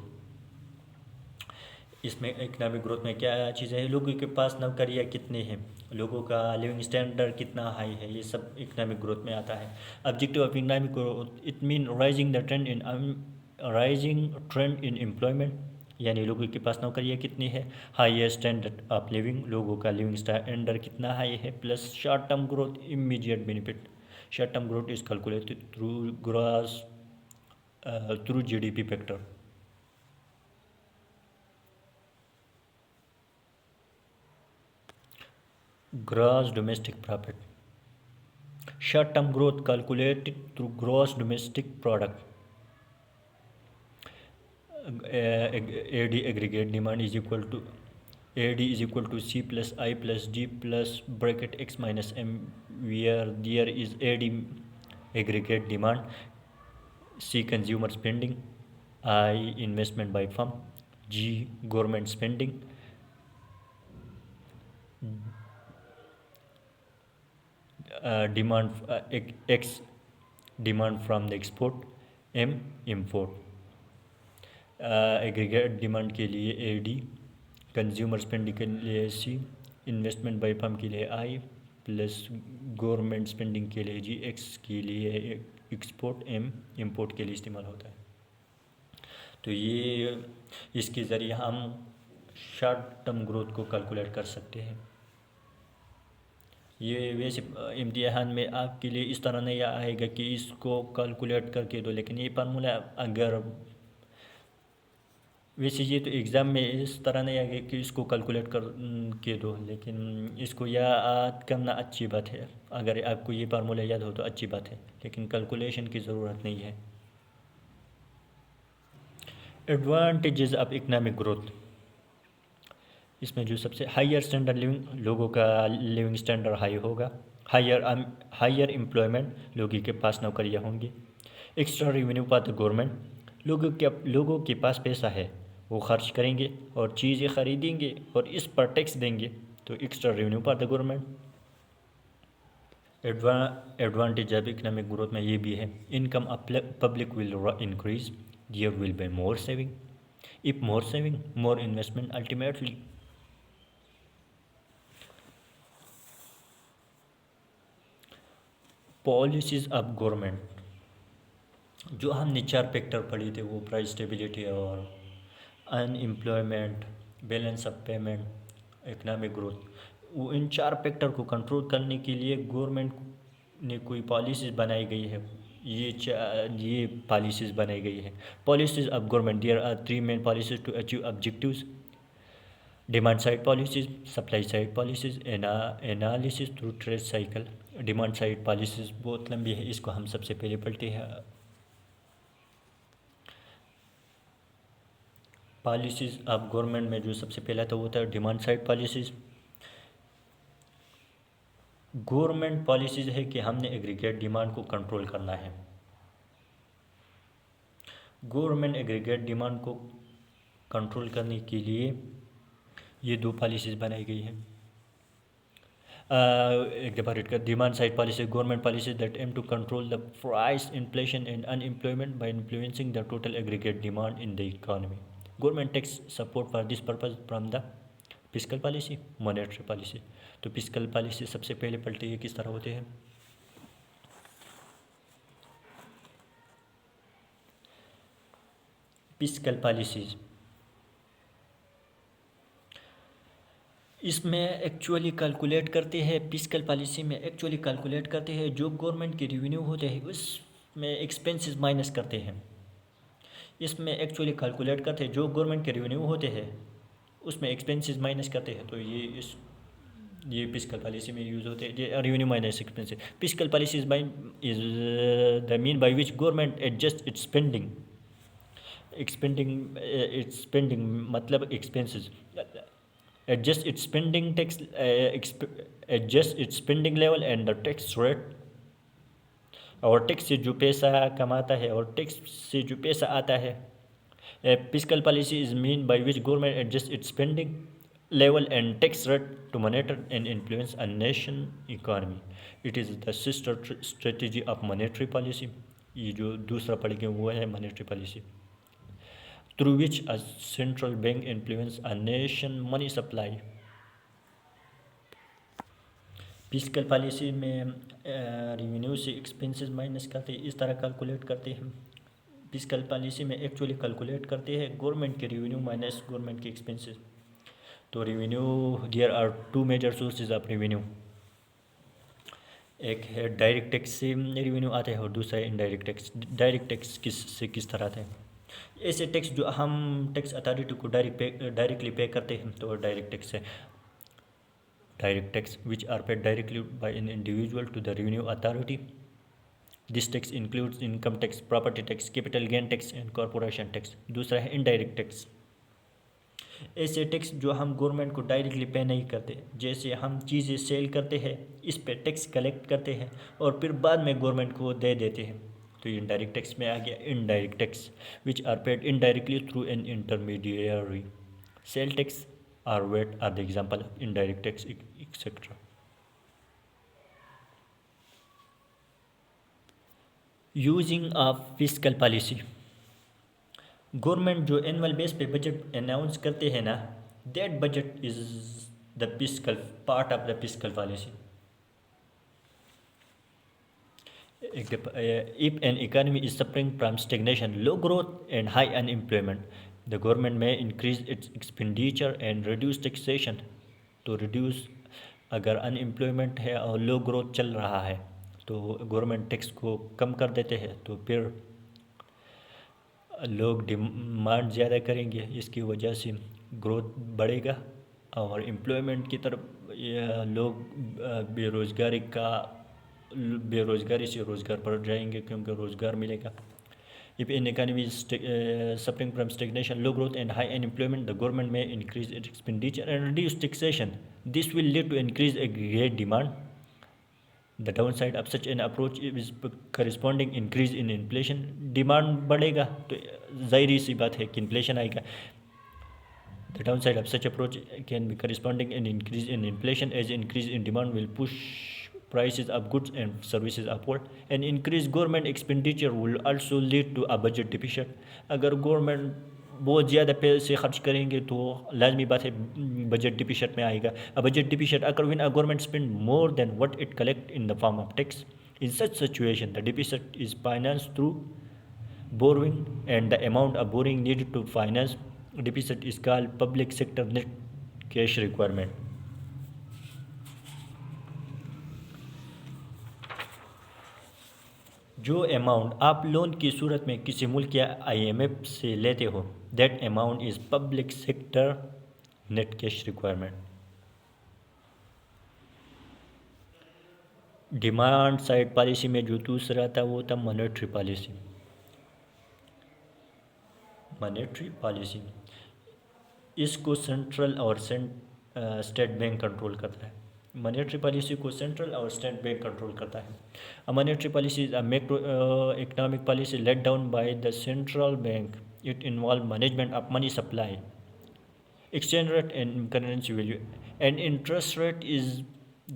इसमें इकोनॉमिक ग्रोथ में क्या चीज़ें हैं, लोगों के पास नौकरियाँ कितने हैं, लोगों का लिविंग स्टैंडर्ड कितना हाई है, ये सब इकोनॉमिक ग्रोथ में आता है। Objective of economic growth it mean rising trend in employment, यानी लोगों के पास नौकरियाँ कितनी है। हाईएस्ट स्टैंडर्ड ऑफ लिविंग, लोगों का लिविंग स्टैंडर्ड कितना हाई है, plus short term growth, immediate benefit. Short term growth is calculated through gross through GDP factor. Gross domestic profit, short term growth calculated through gross domestic product. AD aggregate demand is equal to AD is equal to C plus I plus D plus bracket X minus M, where there is AD aggregate demand, C consumer spending, I investment by firm, G government spending, demand X demand from the export, M import. Aggregate demand के लिए A D, consumer spending के लिए सी, investment by firm के लिए आई, plus government spending के लिए जी, x के लिए एक्सपोर्ट, एम इम्पोर्ट के लिए इस्तेमाल होता है। तो ये इसके ज़रिए हम शॉर्ट टर्म ग्रोथ को कैलकुलेट कर सकते हैं। ये वैसे इम्तिहान में आपके लिए इस तरह नहीं आएगा कि इसको कैलकुलेट करके दो, लेकिन ये फार्मूला अगर वैसे ये तो एग्ज़ाम में इस तरह नहीं आएगा कि इसको कैलकुलेट कर के दो, लेकिन इसको याद करना अच्छी बात है। अगर आपको ये फार्मूला याद हो तो अच्छी बात है, लेकिन कैलकुलेशन की ज़रूरत नहीं है। एडवांटेजेस ऑफ इकोनॉमिक ग्रोथ, इसमें जो सबसे हायर स्टैंडर्ड लिविंग, लोगों का लिविंग स्टैंडर्ड हाई होगा, हायर एम्प्लॉयमेंट, लोगों के पास नौकरियां होंगी, extra revenue for the government, लोगों के पास पैसा है, वो खर्च करेंगे और चीज़ें ख़रीदेंगे और इस पर टैक्स देंगे, तो extra revenue for the government. Advantage of economic growth में ये भी है, income public will increase, there will be more saving, if more saving more investment, ultimately policies of government, जो हमने 4 फैक्टर पढ़े थे, वो प्राइस स्टेबिलिटी और unemployment, balance of payment, economic growth, वो इन 4 फैक्टर को कंट्रोल करने के लिए गवर्नमेंट ने कोई पॉलिसीज़ बनाई गई है। ये पॉलिसीज़ बनाई गई है। Policies of government, there are 3 main policies to achieve objectives, demand side policies, supply side policies, analysis through trade cycle. Demand side policies बहुत लंबी है, इसको हम सबसे पहले पढ़ते हैं। पॉलिसीज़ ऑफ गवर्नमेंट में जो सबसे पहला तो होता है demand side policies. Government policies है कि हमने एग्रीगेट डिमांड को कंट्रोल करना है। गवर्नमेंट एग्रीगेट डिमांड को कंट्रोल करने के लिए ये 2 पॉलिसीज़ बनाई गई हैं। एक दफ़ा रेट कर, demand side policy, government policy that aim to control the price, inflation and unemployment by influencing the total aggregate demand in the economy. Government takes support for this purpose from the fiscal policy, monetary policy. तो fiscal policy सबसे पहले पलटे ये किस तरह होते हैं। Fiscal policies, इसमें एक्चुअली कैलकुलेट करते हैं, फिस्कल पॉलिसी में एक्चुअली कैलकुलेट करते हैं जो गवर्नमेंट के रेवेन्यू होते हैं उसमें एक्सपेंसेस माइनस करते हैं। इसमें एक्चुअली कैलकुलेट करते हैं जो गवर्नमेंट के रेवेन्यू होते हैं उसमें एक्सपेंसेस माइनस करते हैं। तो ये फिस्कल पॉलिसी में यूज़ होते हैं, revenue minus expenses. Fiscal policy is the mean by which government adjust its spending, मतलब expenses, adjust its spending adjust its spending level and the tax rate, और tax से जो पैसा कमाता है और टैक्स से जो पैसा आता है। Fiscal policy is mean by which government adjust its spending level and tax rate to monitor and influence a nation economy. It is the sister strategy of monetary policy. ये जो दूसरा पढ़ेंगे वो है monetary policy, through which a central bank influence a nation money supply. Fiscal policy में revenue से expenses minus करते हैं, इस तरह कैलकुलेट करते हैं। फिस्कल पॉलिसी में एक्चुअली कैलकुलेट करते हैं गवर्नमेंट के रेवेन्यू माइनस गवर्नमेंट के एक्सपेंसेस। तो revenue, there are 2 major sources of revenue, एक है डायरेक्ट टैक्स से रेवेन्यू आता है और दूसरा है इनडायरेक्ट टैक्स। डायरेक्ट टैक्स किस तरह आते हैं, ऐसे टैक्स जो हम टैक्स अथॉरिटी को डायरेक्टली पे करते हैं, तो डायरेक्ट टैक्स है। Direct tax which are paid directly by an individual to the revenue authority. This tax includes income tax, property tax, capital gain tax and corporation tax. दूसरा है indirect tax, ऐसे tax जो हम government को directly pay नहीं करते, जैसे हम चीज़ें सेल करते हैं इस पे टैक्स कलेक्ट करते हैं और फिर बाद में गवर्नमेंट को दे देते हैं, तो ये इनडायरेक्ट टैक्स में आ गया। Indirect tax which are paid indirectly through an intermediary, sale tax और VAT are the example of indirect tax etcetera. Using a fiscal policy, government जो एनुअल बेस पे बजट अनाउंस करते हैं ना, that budget is the fiscal part of the fiscal policy. If an economy is suffering from stagnation, low growth, and high unemployment, the government may increase its expenditure and reduce taxation to reduce. अगर unemployment है और लो growth चल रहा है तो government tax को कम कर देते हैं, तो फिर लोग डिमांड ज़्यादा करेंगे, इसकी वजह से ग्रोथ बढ़ेगा और एम्प्लॉयमेंट की तरफ लोग बेरोज़गारी से रोज़गार पर जाएंगे क्योंकि रोज़गार मिलेगा. If an economy is suffering from stagnation, low growth, and high unemployment, the government may increase its expenditure and reduce taxation. This will lead to increased aggregate demand. The downside of such an approach is corresponding increase in inflation. Demand बढ़ेगा तो ज़ाहिर सी बात है कि inflation आएगा. The downside of such approach can be corresponding an increase in inflation, as increase in demand will push prices of goods and services upward. And increased government expenditure will also lead to a budget deficit. अगर government बहुत ज़्यादा पैसे खर्च करेंगे तो लाजमी बात है बजट डिफिसिट में आएगा. A budget deficit occur when a government spend more than what it collect in the form of tax. In such situation, the deficit is financed through borrowing, and the amount of borrowing needed to finance deficit is called public sector net cash requirement. जो amount आप loan की सूरत में किसी मुल्क या IMF से लेते हो, that amount is public sector net cash requirement. Demand side policy में जो दूसरा था वो था मॉनेटरी पॉलिसी. मॉनेटरी पॉलिसी इसको सेंट्रल और स्टेट बैंक कंट्रोल करता है. मॉनेटरी पॉलिसी को सेंट्रल और स्टेट बैंक कंट्रोल करता है. A monetary policy is a macro economic policy laid down by the central bank. It involves management of money supply, exchange rate, and currency value. And interest rate is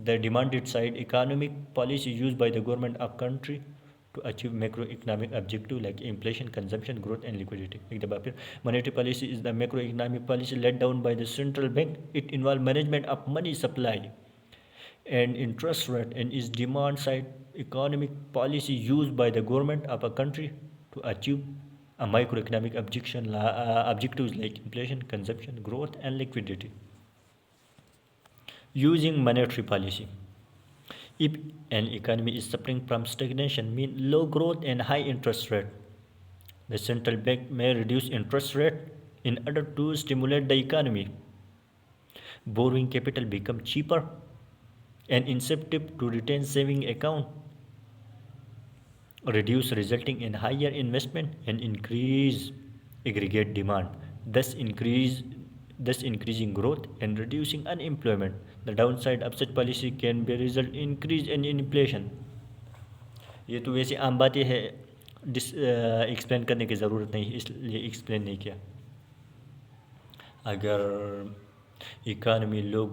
the demanded side economic policy used by the government of country to achieve macroeconomic objective like inflation, consumption, growth, and liquidity. एक दफा फिर, monetary policy is the macroeconomic policy laid down by the central bank. It involves management of money supply and interest rate and is demand side economic policy used by the government of a country to achieve a microeconomic objectives like inflation, consumption, growth, and liquidity. Using monetary policy, if an economy is suffering from stagnation, mean low growth and high interest rate, the central bank may reduce interest rate in order to stimulate the economy. Borrowing capital become cheaper and incentive to retain saving account reduce, resulting in higher investment and increase aggregate demand, thus increasing growth and reducing unemployment. The downside of such policy can be result increase in inflation. ये तो वैसे आम बातें है, explain करने की ज़रूरत नहीं, इसलिए एक्सप्लेन नहीं किया. अगर इकानमी लो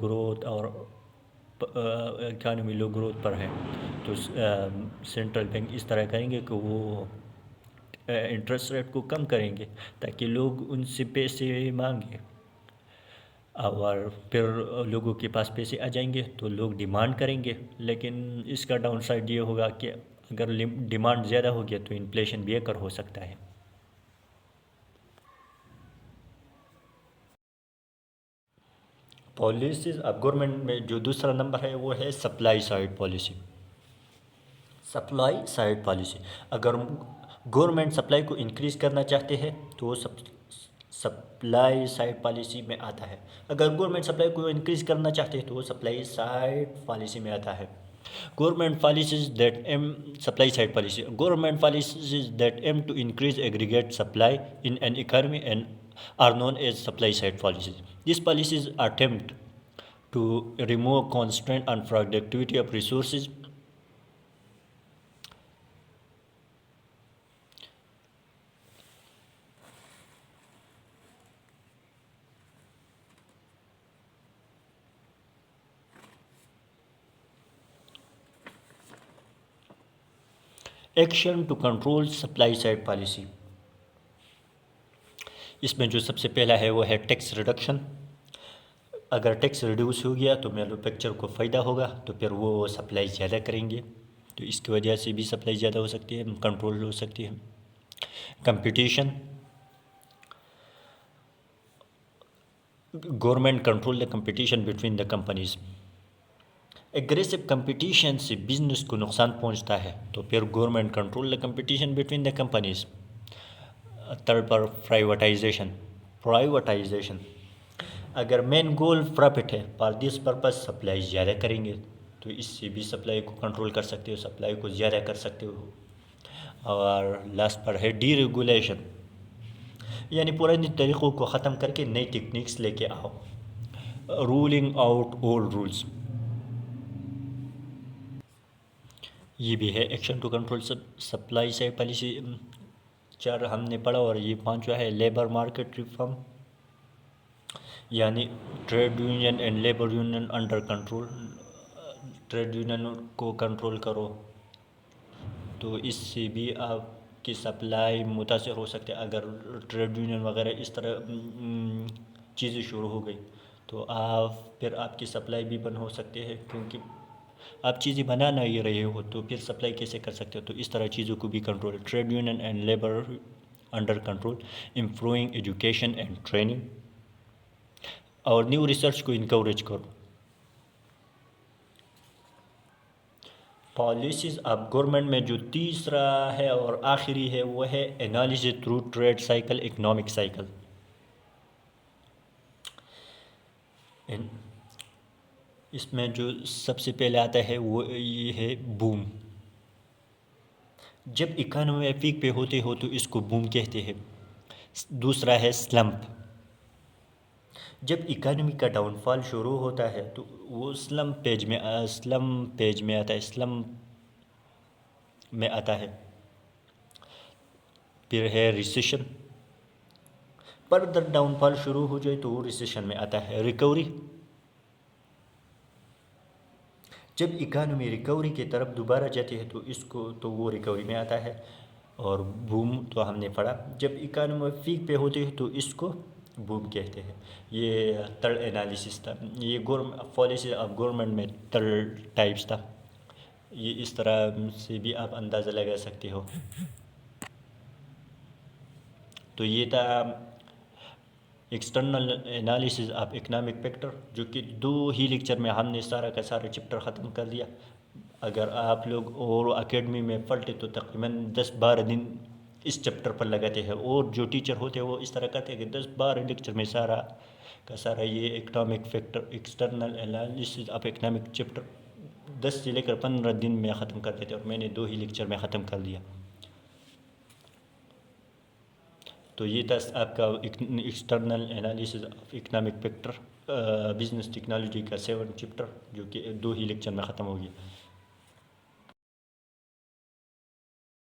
ग्रोथ पर है तो सेंट्रल बैंक इस तरह करेंगे कि वो इंटरेस्ट रेट को कम करेंगे ताकि लोग उनसे पैसे मांगे और फिर लोगों के पास पैसे आ जाएंगे तो लोग डिमांड करेंगे. लेकिन इसका डाउन साइड ये होगा कि अगर डिमांड ज़्यादा हो गया तो इन्फ्लेशन भी अकर हो सकता है. पॉलिसीज अब गवर्नमेंट में जो दूसरा नंबर है वो है supply side policy. Supply side policy, अगर गवर्नमेंट सप्लाई को इंक्रीज़ करना चाहते हैं तो वो सप्लाई साइड पॉलिसी में आता है. अगर गवर्नमेंट सप्लाई को इंक्रीज़ करना चाहते हैं तो वो सप्लाई साइड पॉलिसी में आता है. Government policies that aim supply side policy. Government policies that aim to increase aggregate supply in an economy and are known as supply side policies. These policies attempt to remove constraint on productivity of resources. Action to control supply side policy. इसमें जो सबसे पहला है वो है tax reduction. अगर tax reduce हो गया तो मैन्युफैक्चर को फ़ायदा होगा, तो फिर वो सप्लाई ज़्यादा करेंगे, तो इसकी वजह से भी सप्लाई ज़्यादा हो सकती है, कंट्रोल हो सकती है। Competition, government control the competition between the companies. Aggressive competition से बिजनेस को नुकसान पहुंचता है, तो फिर government control the competition between the companies. Third पर प्राइवेटाइजेशन, अगर मेन गोल प्रॉफिट है, फॉर दिस पर्पस सप्लाई ज़्यादा करेंगे, तो इससे भी सप्लाई को कंट्रोल कर सकते हो, सप्लाई को ज़्यादा कर सकते हो। और लास्ट पर है डीरेगुलेशन, यानी पुराने तरीक़ों को ख़त्म करके नई टेक्निक्स लेके आओ। रूलिंग आउट ओल्ड रूल्स, ये भी है action to control supply side policy. 4 हमने पढ़ा, और ये 5वां है लेबर मार्केट रिफॉर्म, यानी trade union and labour union under control. Trade union को कंट्रोल करो, तो इससे भी आपकी सप्लाई मुतासर हो सकते हैं। अगर ट्रेड यूनियन वगैरह इस तरह चीज़ें शुरू हो गई, तो फिर आपकी सप्लाई भी बंद हो सकती है, क्योंकि आप चीज़ें बना नहीं रहे हो, तो फिर सप्लाई कैसे कर सकते हो। तो इस तरह चीज़ों को भी control, trade union and labour under control, improving education and training, और न्यू रिसर्च को इनकरेज करो। पॉलिसीज़ ऑफ गवर्नमेंट में जो तीसरा है और आखिरी है वो है analysis through trade cycle, economic cycle. इसमें जो सबसे पहले आता है वो ये है बूम। जब इकानमी पीक पे होते हो तो इसको बूम कहते हैं। दूसरा है स्लम्प, जब इकानमी का डाउनफॉल शुरू होता है तो वो स्लम पेज में आता है, स्लम में आता है। फिर है रिसेशन, फर्दर डाउनफॉल शुरू हो जाए तो वो रिसेशन में आता है। रिकवरी, जब इकानमी रिकवरी की तरफ दोबारा जाती है तो वो रिकवरी में आता है। और बूम तो हमने पढ़ा, जब इकानमी पीक पे होती है तो इसको बूम कहते हैं। ये थर्ड एनालिसिस था, ये पॉलिसी ऑफ गवर्नमेंट में थर्ड टाइप्स था। ये इस तरह से भी आप अंदाज़ा लगा सकते हो। तो ये था external analysis of economic factor, जो कि 2 ही लेक्चर में हमने सारा का सारा चैप्टर ख़त्म कर दिया। अगर आप लोग और एकेडमी में पढ़ते तो तकरीबन 10-12 दिन इस चैप्टर पर लगाते हैं, और जो टीचर होते हैं वो इस तरह करते हैं कि 10-12 लेक्चर में सारा का सारा ये economic factor, external analysis of economic chapter 10 से लेकर 15 दिन में ख़त्म कर देते, और मैंने 2 ही लेक्चर में ख़त्म कर दिया। तो ये था आपका external analysis of economic factor, business technology का 7 चैप्टर, जो कि 2 ही लेक्चर में ख़त्म हो गया।